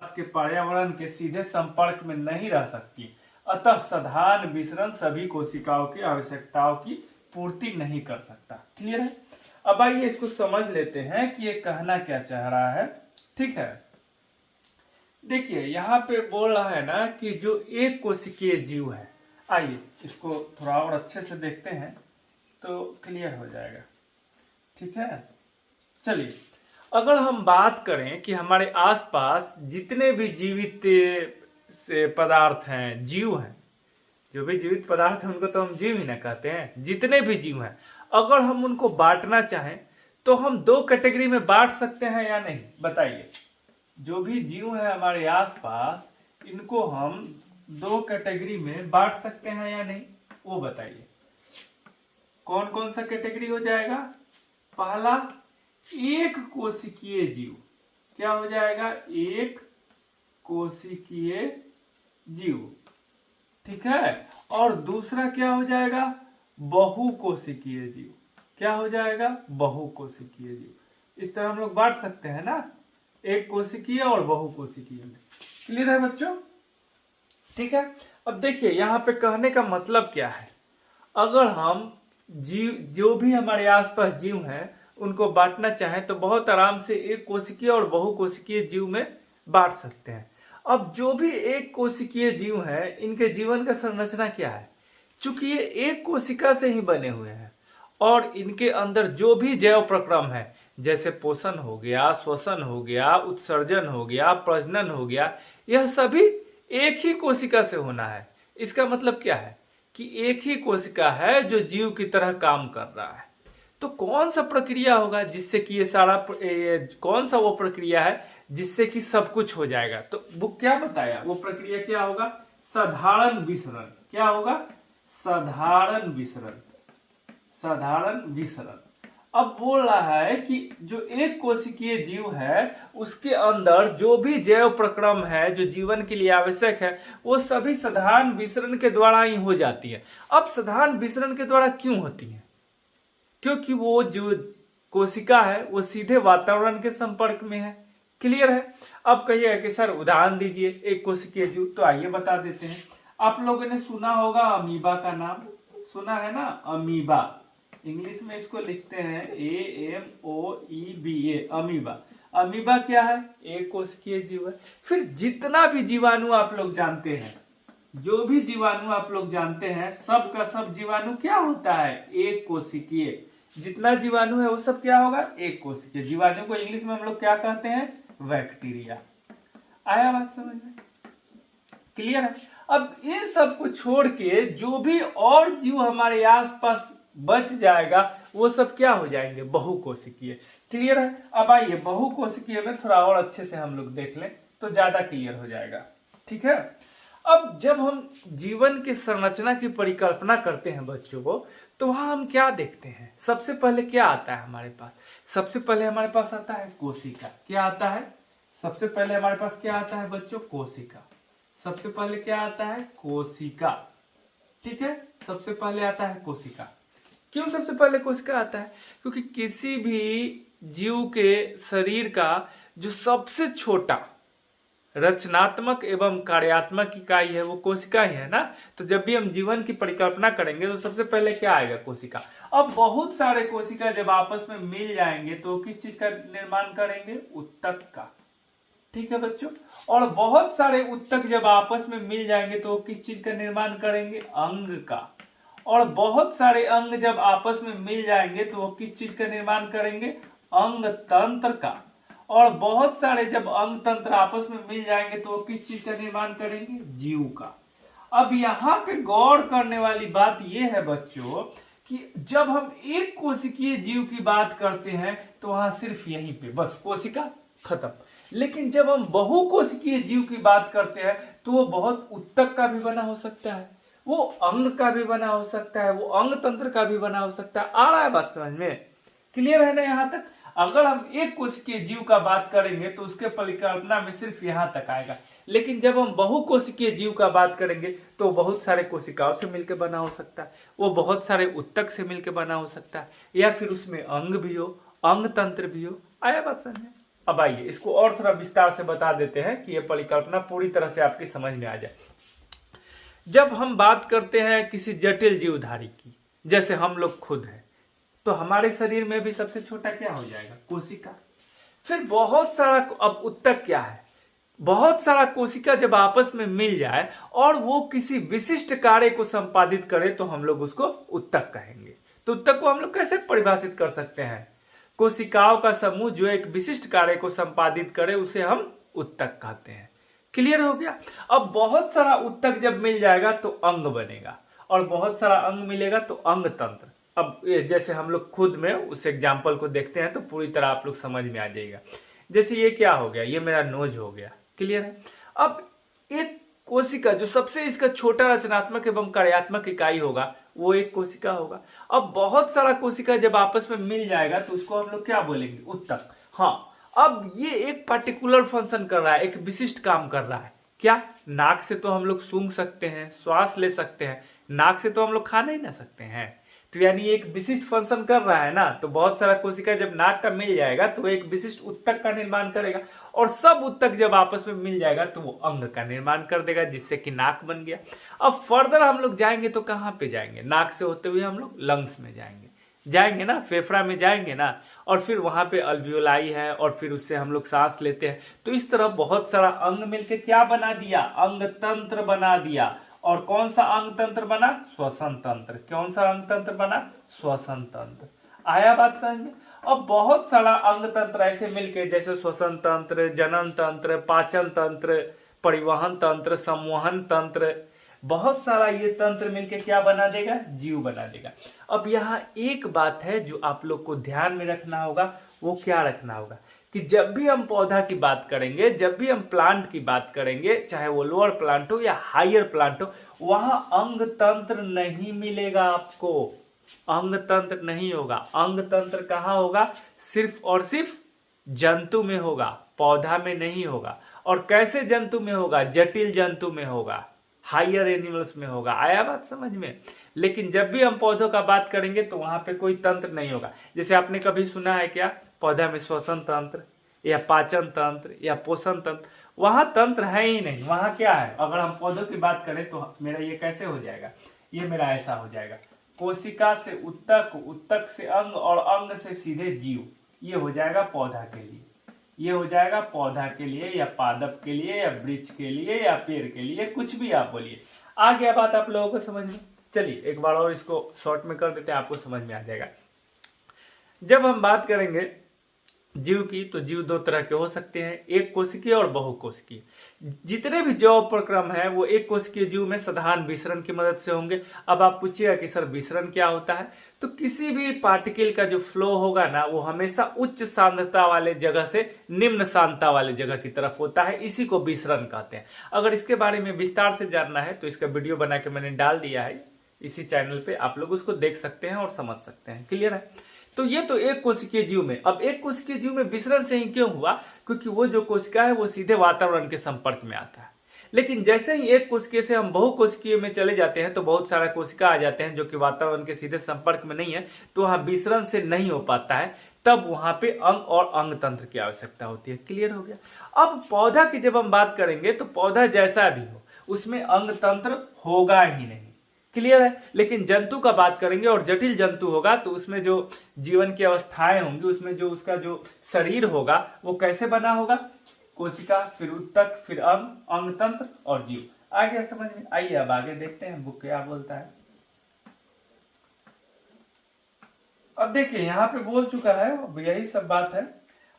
आसपास के पर्यावरण के सीधे संपर्क में नहीं रह सकती, अतः साधारण विसरण सभी कोशिकाओं की आवश्यकताओं की पूर्ति नहीं कर सकता। क्लियर है? अब आइए इसको समझ लेते हैं कि ये कहना क्या चाह रहा है। ठीक है, देखिए यहाँ पे बोल रहा है ना कि जो एक कोशिकीय जीव है, आइए इसको थोड़ा और अच्छे से देखते हैं तो क्लियर हो जाएगा। ठीक है, चलिए अगर हम बात करें कि हमारे आसपास जितने भी जीवित से पदार्थ हैं, जीव हैं, जो भी जीवित पदार्थ हैं उनको तो हम जीव ही ना कहते हैं, जितने भी जीव हैं अगर हम उनको बांटना चाहें तो हम दो कैटेगरी में बांट सकते हैं या नहीं, बताइए। जो भी जीव है हमारे आसपास इनको हम दो कैटेगरी में बांट सकते हैं या नहीं, वो बताइए। कौन कौन सा कैटेगरी हो जाएगा? पहला, एक कोशिकीय जीव। क्या हो जाएगा? एक कोशिकीय जीव। ठीक है, और दूसरा क्या हो जाएगा? बहुकोशिकीय जीव। क्या हो जाएगा? बहुकोशिकीय जीव। इस तरह हम लोग बांट सकते हैं ना, एक कोशिकीय और बहुकोशिकीय में। क्लियर है बच्चों? ठीक है, अब देखिए यहाँ पे कहने का मतलब क्या है। अगर हम जीव, जो भी हमारे आसपास जीव हैं उनको बांटना चाहें तो बहुत आराम से एक कोशिकीय और बहुकोशिकीय जीव में बांट सकते हैं। अब जो भी एक कोशिकीय जीव है इनके जीवन का संरचना क्या है? चूंकि ये एक कोशिका से ही बने हुए हैं और इनके अंदर जो भी जैव प्रक्रम है, जैसे पोषण हो गया, श्वसन हो गया, उत्सर्जन हो गया, प्रजनन हो गया, यह सभी एक ही कोशिका से होना है। इसका मतलब क्या है कि एक ही कोशिका है जो जीव की तरह काम कर रहा है। तो कौन सा प्रक्रिया होगा जिससे कि ये सारा कौन सा वो प्रक्रिया है जिससे कि सब कुछ हो जाएगा? तो बुक क्या बताया, वो प्रक्रिया क्या होगा? साधारण विसरण। क्या होगा? साधारण विसरण। साधारण विसरण। अब बोल रहा है कि जो एक कोशिकीय जीव है उसके अंदर जो भी जैव प्रक्रम है जो जीवन के लिए आवश्यक है वो सभी साधारण विसरण के द्वारा ही हो जाती है। अब साधारण विसरण के द्वारा क्यों होती है? क्योंकि वो जो कोशिका है वो सीधे वातावरण के संपर्क में है। क्लियर है? अब कहिएगा कि सर उदाहरण दीजिए एक कोशिकीय जीव, तो आइए बता देते हैं। आप लोगों ने सुना होगा अमीबा का नाम, सुना है ना? अमीबा, इंग्लिश में इसको लिखते हैं AMOEBA, अमीबा। अमीबा क्या है? एक कोशिकीय जीव है। फिर जितना भी जीवाणु आप लोग जानते हैं, जो भी जीवाणु आप लोग जानते हैं, सब का सब जीवाणु क्या होता है? एक कोशिकीय। जितना जीवाणु है वो सब क्या होगा? एक कोशिकीय। जीवाणु को इंग्लिश में हम लोग क्या कहते हैं? बैक्टीरिया। आया बात समझ में? क्लियर है? अब इन सब को छोड़ के जो भी और जीव हमारे आसपास बच जाएगा वो सब क्या हो जाएंगे? बहुकोशिकीय। क्लियर है? अब आइए बहुकोशिकीय में थोड़ा और अच्छे से हम लोग देख लें तो ज्यादा क्लियर हो जाएगा। ठीक है, अब जब हम जीवन की संरचना की परिकल्पना करते हैं बच्चों को, तो वहां हम क्या देखते हैं? सबसे पहले क्या आता है हमारे पास? सबसे पहले हमारे पास आता है कोशिका। क्या आता है? सबसे पहले हमारे पास क्या आता है बच्चों? कोशिका। सबसे पहले क्या आता है? कोशिका। ठीक है, सबसे पहले आता है कोशिका। क्यों सबसे पहले कोशिका आता है? क्योंकि किसी भी जीव के शरीर का जो सबसे छोटा रचनात्मक एवं कार्यात्मक इकाई है वो कोशिका ही है ना। तो जब भी हम जीवन की परिकल्पना करेंगे तो सबसे पहले क्या आएगा? कोशिका। अब बहुत सारे कोशिका जब आपस में मिल जाएंगे तो किस चीज का निर्माण करेंगे? उत्तक का। ठीक है बच्चों, और बहुत सारे उत्तक जब आपस में मिल जाएंगे तो किस चीज का निर्माण करेंगे? अंग का। और बहुत सारे अंग जब आपस में मिल जाएंगे तो वो किस चीज का निर्माण करेंगे? अंग तंत्र का। और बहुत सारे जब अंग तंत्र आपस में मिल जाएंगे तो वो किस चीज का निर्माण करेंगे? जीव का। अब यहाँ पे गौर करने वाली बात यह है बच्चों कि जब हम एक कोशिकीय जीव की बात करते हैं तो वहां सिर्फ यहीं पे बस कोशिका खत्म। लेकिन जब हम बहुकोशिकीय जीव की बात करते हैं तो वो बहुत उत्तक का भी बना हो सकता है, वो अंग का भी बना हो सकता है, वो अंग तंत्र का भी बना हो सकता है। आ रहा है बात समझ में? क्लियर है ना यहाँ तक? अगर हम एक कोशिकीय जीव का बात करेंगे तो उसके परिकल्पना में सिर्फ यहाँ तक आएगा। लेकिन जब हम बहुकोशिकीय जीव का बात करेंगे तो बहुत सारे कोशिकाओं से मिलकर बना हो सकता है, वो बहुत सारे उत्तक से मिलकर बना हो सकता है, या फिर उसमें अंग भी हो, अंग तंत्र भी हो। आया बात समझ में? अब आइए इसको और थोड़ा विस्तार से बता देते हैं कि ये परिकल्पना पूरी तरह से आपकी समझ में आ जाए। जब हम बात करते हैं किसी जटिल जीवधारी की, जैसे हम लोग खुद हैं, तो हमारे शरीर में भी सबसे छोटा क्या हो जाएगा? कोशिका। फिर बहुत सारा, अब उत्तक क्या है? बहुत सारा कोशिका जब आपस में मिल जाए और वो किसी विशिष्ट कार्य को संपादित करे तो हम लोग उसको उत्तक कहेंगे। तो उत्तक को हम लोग कैसे परिभाषित कर सकते हैं? कोशिकाओं का समूह जो एक विशिष्ट कार्य को संपादित करे उसे हम उत्तक कहते हैं। क्लियर हो गया? अब बहुत सारा उत्तक जब मिल जाएगा तो अंग बनेगा, और बहुत सारा अंग मिलेगा तो अंग तंत्र। अब जैसे हम लोग खुद में उस एग्जाम्पल को देखते हैं तो पूरी तरह आप लोग समझ में आ जाएगा। जैसे ये क्या हो गया? ये मेरा नोज हो गया। क्लियर है? अब एक कोशिका जो सबसे इसका छोटा रचनात्मक एवं कार्यात्मक इकाई होगा वो एक कोशिका होगा। अब बहुत सारा कोशिका जब आपस में मिल जाएगा तो उसको हम लोग क्या बोलेंगे? उत्तक। हाँ, अब ये एक पर्टिकुलर फंक्शन कर रहा है, एक विशिष्ट काम कर रहा है। क्या? नाक से तो हम लोग सूंघ सकते हैं, श्वास ले सकते हैं, नाक से तो हम लोग खा नहीं ना सकते हैं। तो यानी एक विशिष्ट फंक्शन कर रहा है ना। तो बहुत सारा कोशिका जब नाक का मिल जाएगा तो एक विशिष्ट उत्तक का निर्माण करेगा, और सब उत्तक जब आपस में मिल जाएगा तो वो अंग का निर्माण कर देगा, जिससे कि नाक बन गया। अब फर्दर हम लोग जाएंगे तो कहाँ पे जाएंगे? नाक से होते हुए हम लोग लंग्स में जाएंगे ना, फेफड़ा में जाएंगे ना, और फिर वहां पे अल्वियोलाई है और फिर उससे हम लोग सांस लेते हैं। तो इस तरह बहुत सारा अंग मिलकर क्या बना दिया? अंग तंत्र बना दिया। और कौन सा अंग तंत्र बना? श्वसन तंत्र। कौन सा अंग तंत्र बना? श्वसन तंत्र। आया बात समझ में? अब बहुत सारा अंग तंत्र ऐसे मिलके, जैसे श्वसन तंत्र, जनन तंत्र, पाचन तंत्र, परिवहन तंत्र, संवहन तंत्र, बहुत सारा ये तंत्र मिलके क्या बना देगा? जीव बना देगा। अब यहाँ एक बात है जो आप लोग को ध्यान में रखना होगा, वो क्या रखना होगा कि जब भी हम पौधा की बात करेंगे, जब भी हम प्लांट की बात करेंगे, चाहे वो लोअर प्लांट हो या हायर प्लांट हो, वहां अंग तंत्र नहीं मिलेगा आपको। अंग तंत्र नहीं होगा। अंग तंत्र कहाँ होगा? सिर्फ और सिर्फ जंतु में होगा, पौधा में नहीं होगा। और कैसे जंतु में होगा? जटिल जंतु में होगा, हायर एनिमल्स में होगा। आया बात समझ में? लेकिन जब भी हम पौधों का बात करेंगे तो वहां पे कोई तंत्र नहीं होगा। जैसे आपने कभी सुना है क्या पौधा में श्वसन तंत्र या पाचन तंत्र या पोषण तंत्र? वहां तंत्र है ही नहीं। वहां क्या है? अगर हम पौधों की बात करें तो मेरा ये कैसे हो जाएगा? ये मेरा ऐसा हो जाएगा, कोशिका से उत्तक, उत्तक से अंग और अंग से सीधे जीव। ये हो जाएगा पौधा के लिए, ये हो जाएगा पौधा के लिए या पादप के लिए या वृक्ष के लिए या पेड़ के लिए, कुछ भी आप बोलिए। आ गया बात आप लोगों को समझ में? चलिए एक बार और इसको शॉर्ट में कर देते हैं, आपको समझ में आ जाएगा। जब हम बात करेंगे जीव की तो जीव दो तरह के हो सकते हैं, एक कोशिकीय और बहुकोशिकीय। जितने भी जैव प्रक्रम है वो एक कोशिकीय जीव में साधारण विसरण की मदद से होंगे। अब आप पूछिएगा कि सर विसरण क्या होता है? तो किसी भी पार्टिकल का जो फ्लो होगा ना वो हमेशा उच्च सांद्रता वाले जगह से निम्न सांद्रता वाले जगह की तरफ होता है, इसी को विसरण कहते हैं। अगर इसके बारे में विस्तार से जानना है तो इसका वीडियो बना के मैंने डाल दिया है इसी चैनल पे, आप लोग उसको देख सकते हैं और समझ सकते हैं। क्लियर है? तो ये तो एक कोशिकीय जीव में। अब एक कोशिकीय जीव में विसरण से ही क्यों हुआ? क्योंकि वो जो कोशिका है वो सीधे वातावरण के संपर्क में आता है। लेकिन जैसे ही एक कोशिकीय से हम बहुकोशिकीय में चले जाते हैं तो बहुत सारा कोशिका आ जाते हैं जो कि वातावरण के सीधे संपर्क में नहीं है, तो वहां विसरण से नहीं हो पाता है, तब वहां पे अंग और अंग तंत्र की आवश्यकता होती है। क्लियर हो गया? अब पौधा की जब हम बात करेंगे तो पौधा जैसा भी हो उसमें अंग तंत्र होगा ही नहीं। क्लियर है? लेकिन जंतु का बात करेंगे और जटिल जंतु होगा तो उसमें जो जीवन की अवस्थाएं होंगी, उसमें जो उसका जो शरीर होगा वो कैसे बना होगा? कोशिका, फिर उत्तक, फिर अंग, अंग तंत्र और जीव। आ गया समझ में? आइए अब आगे देखते हैं बुक क्या बोलता है। अब देखिए यहाँ पे बोल चुका है, अब यही सब बात है।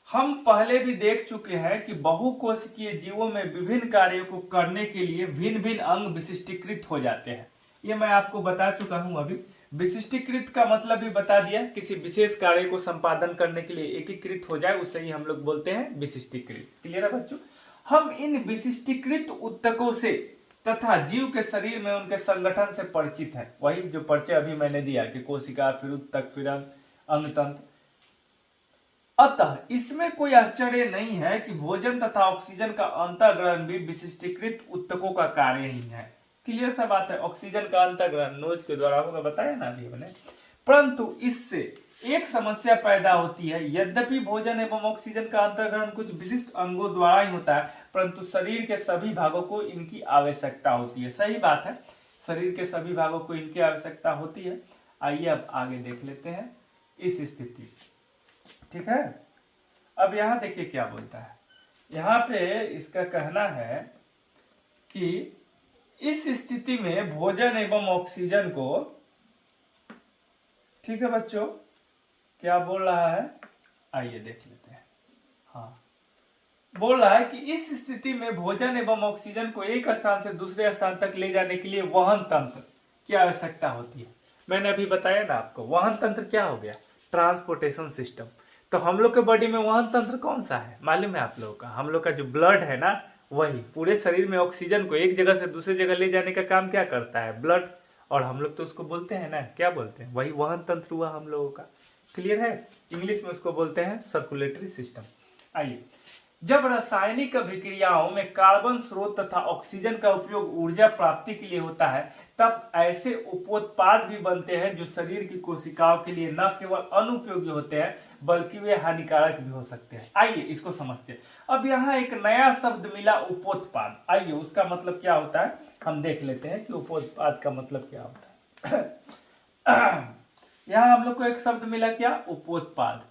हम पहले भी देख चुके हैं कि बहुकोशिकीय जीवों में विभिन्न कार्यों को करने के लिए भिन्न भिन्न अंग विशिष्टीकृत हो जाते हैं। ये मैं आपको बता चुका हूं अभी। विशिष्टीकृत का मतलब भी बता दिया, किसी विशेष कार्य को संपादन करने के लिए एकीकृत हो जाए उसे ही हम लोग बोलते हैं विशिष्टीकृत। क्लियर है बच्चों? हम इन विशिष्टीकृत उत्तकों से तथा जीव के शरीर में उनके संगठन से परिचित हैं। वही जो परिचय अभी मैंने दिया कि कोशिका, फिर उत्तक, फिर अंग तंत्र। अतः इसमें कोई आश्चर्य नहीं है कि भोजन तथा ऑक्सीजन का अंतःग्रहण भी विशिष्टीकृत उत्तकों का कार्य ही है। क्लियर सा बात है? ऑक्सीजन का अंतःग्रहण नोज के द्वारा होगा, बताया ना अभी हमने। परंतु इससे एक समस्या पैदा होती है। यद्यपि भोजन एवं ऑक्सीजन का अंतर्ग्रहण कुछ विशिष्ट अंगों द्वारा ही होता है, परंतु शरीर के सभी भागों को इनकी आवश्यकता होती है। सही बात है, शरीर के सभी भागों को इनकी आवश्यकता होती है। आइए अब आगे देख लेते हैं इस स्थिति। ठीक है, अब यहाँ देखिए क्या बोलता है। यहाँ पे इसका कहना है कि इस स्थिति में भोजन एवं ऑक्सीजन को, ठीक है बच्चों, क्या बोल रहा है, आइए देख लेते हैं। हाँ, बोल रहा है कि इस स्थिति में भोजन एवं ऑक्सीजन को एक स्थान से दूसरे स्थान तक ले जाने के लिए वहन तंत्र की आवश्यकता होती है। मैंने अभी बताया ना आपको, वहन तंत्र क्या हो गया, ट्रांसपोर्टेशन सिस्टम। तो हम लोग के बॉडी में वहन तंत्र कौन सा है मालूम है आप लोगों का, हम लोग का जो ब्लड है ना, वही पूरे शरीर में ऑक्सीजन को एक जगह से दूसरी जगह ले जाने का काम क्या करता है, ब्लड। और हम लोग तो उसको बोलते हैं ना, क्या बोलते हैं, वही वहन तंत्र हुआ हम लोगों का। क्लियर है, इंग्लिश में उसको बोलते हैं सर्कुलेटरी सिस्टम। आइए, जब रासायनिक अभिक्रियाओं में कार्बन स्रोत तथा ऑक्सीजन का उपयोग ऊर्जा प्राप्ति के लिए होता है, तब ऐसे उपोत्पाद भी बनते हैं जो शरीर की कोशिकाओं के लिए न केवल अनुपयोगी होते हैं बल्कि वे हानिकारक भी हो सकते हैं। आइए इसको समझते हैं। अब यहाँ एक नया शब्द मिला, उपोत्पाद। आइए उसका मतलब क्या होता है हम देख लेते हैं कि उपोत्पाद का मतलब क्या होता है। यहाँ हम लोग को एक शब्द मिला, क्या, उपोत्पाद।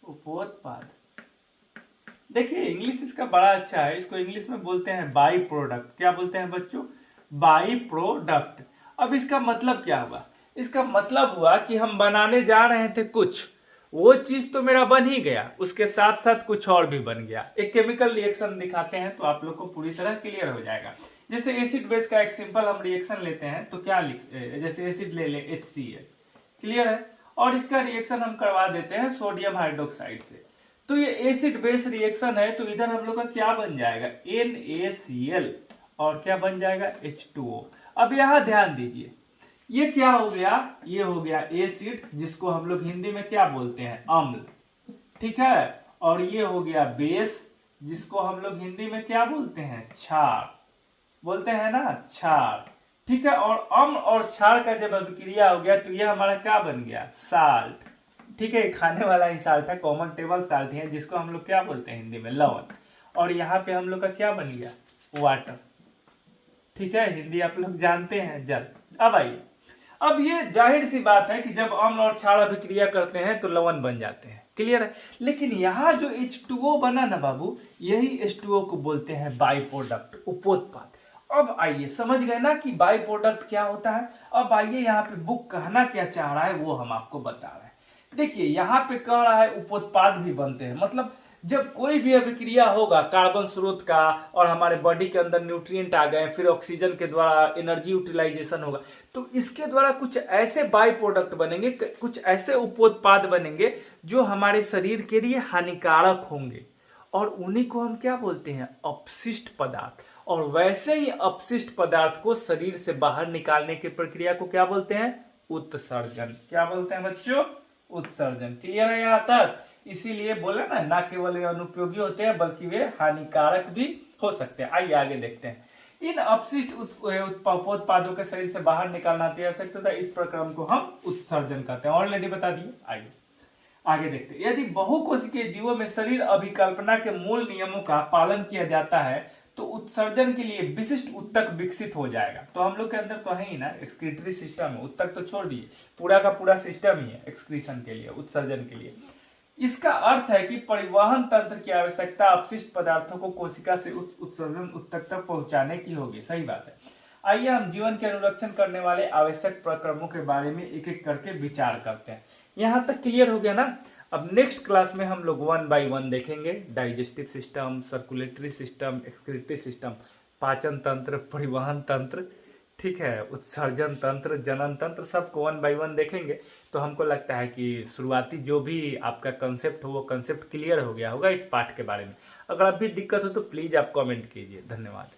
उपोत्पाद, देखिए इंग्लिश इसका बड़ा अच्छा है, इसको इंग्लिश में बोलते हैं बाई प्रोडक्ट। क्या बोलते हैं बच्चों, बाई प्रोडक्ट। अब इसका मतलब क्या हुआ, इसका मतलब हुआ कि हम बनाने जा रहे थे कुछ, वो चीज तो मेरा बन ही गया, उसके साथ साथ कुछ और भी बन गया। एक केमिकल रिएक्शन दिखाते हैं तो आप लोग को पूरी तरह क्लियर हो जाएगा। जैसे एसिड बेस का एक सिंपल हम रिएक्शन लेते हैं तो क्या जैसे एसिड ले ले HCl, क्लियर है, और इसका रिएक्शन हम करवा देते हैं सोडियम हाइड्रोक्साइड से, तो ये एसिड बेस रिएक्शन है। तो इधर हम लोग का क्या बन जाएगा, NaCl, और क्या बन जाएगा, H2O। अब यहाँ ध्यान दीजिए, ये क्या हो गया, ये हो गया एसिड, जिसको हम लोग हिंदी में क्या बोलते हैं, अम्ल, ठीक है, और ये हो गया बेस, जिसको हम लोग हिंदी में क्या बोलते हैं, क्षार, बोलते हैं ना, क्षार, ठीक है। और अम्ल और क्षार का जब अभिक्रिया हो गया तो ये हमारा क्या बन गया, साल्ट, ठीक है, खाने वाला ही साल्ट है, कॉमन टेबल साल्ट है, जिसको हम लोग क्या बोलते हैं हिंदी में, लवण। और यहाँ पे हम लोग का क्या बन गया, वाटर, ठीक है, हिंदी आप लोग जानते हैं, जल। अब आइए, अब ये जाहिर सी बात है कि जब अम्ल और क्षार अभिक्रिया करते हैं तो लवण बन जाते हैं, क्लियर है। लेकिन यहाँ जो H2O बना ना बाबू, यही H2O को बोलते हैं बाई प्रोडक्ट, उपोत्पाद। अब आइए समझ गए ना कि बाई प्रोडक्ट क्या होता है। अब आइए यहाँ पे बुक कहना क्या चाह रहा है वो हम आपको बता रहे हैं। देखिए यहाँ पे कह रहा है उपोत्पाद भी बनते हैं, मतलब जब कोई भी अभिक्रिया होगा कार्बन स्रोत का और हमारे बॉडी के अंदर न्यूट्रिएंट आ गए, फिर ऑक्सीजन के द्वारा एनर्जी यूटिलाइजेशन होगा, तो इसके द्वारा कुछ ऐसे बाई प्रोडक्ट बनेंगे, कुछ ऐसे उपोत्पाद बनेंगे जो हमारे शरीर के लिए हानिकारक होंगे, और उन्हीं को हम क्या बोलते हैं, अपशिष्ट पदार्थ। और वैसे ही अपशिष्ट पदार्थ को शरीर से बाहर निकालने की प्रक्रिया को क्या बोलते हैं, उत्सर्जन। क्या बोलते हैं बच्चों, उत्सर्जन। क्लियर है यहाँ तक। इसीलिए बोले ना केवल ये अनुपयोगी होते हैं बल्कि वे हानिकारक भी हो सकते हैं। आइए आगे देखते हैं। इन अपशिष्ट उपोत्पादों के शरीर से बाहर निकालना अति आवश्यक होता है, इस प्रक्रम को हम उत्सर्जन कहते हैं। ऑलरेडी बता दिए। आइए आगे देखते हैं। यदि बहुकोशिकीय जीवों में शरीर अभिकल्पना के मूल नियमों का पालन किया जाता है तो उत्सर्जन के लिए विशिष्ट उत्तक विकसित हो जाएगा। तो हम लोग के अंदर तो है ही ना एक्सक्रीटरी सिस्टम है, उत्तक तो छोड़ दिए, पूरा का पूरा सिस्टम ही है एक्सक्रीशन के लिए, उत्सर्जन के लिए। इसका अर्थ है कि परिवहन तंत्र की आवश्यकता अपशिष्ट पदार्थों को कोशिका से उत्सर्जन उत्तक तक पहुंचाने की होगी। सही बात है। आइए हम जीवन के अनुरक्षण करने वाले आवश्यक प्रक्रमों के बारे में एक एक करके विचार करते हैं। यहाँ तक क्लियर हो गया ना। अब नेक्स्ट क्लास में हम लोग 1 by 1 देखेंगे। Digestive system, circulatory system, excretory system, पाचन तंत्र, परिवहन तंत्र, ठीक है, उत्सर्जन तंत्र, जनन तंत्र, सबको 1 by 1 देखेंगे। तो हमको लगता है कि शुरुआती जो भी आपका कंसेप्ट हो वो कंसेप्ट क्लियर हो गया होगा इस पाठ के बारे में। अगर अब भी दिक्कत हो तो प्लीज़ आप कमेंट कीजिए। धन्यवाद।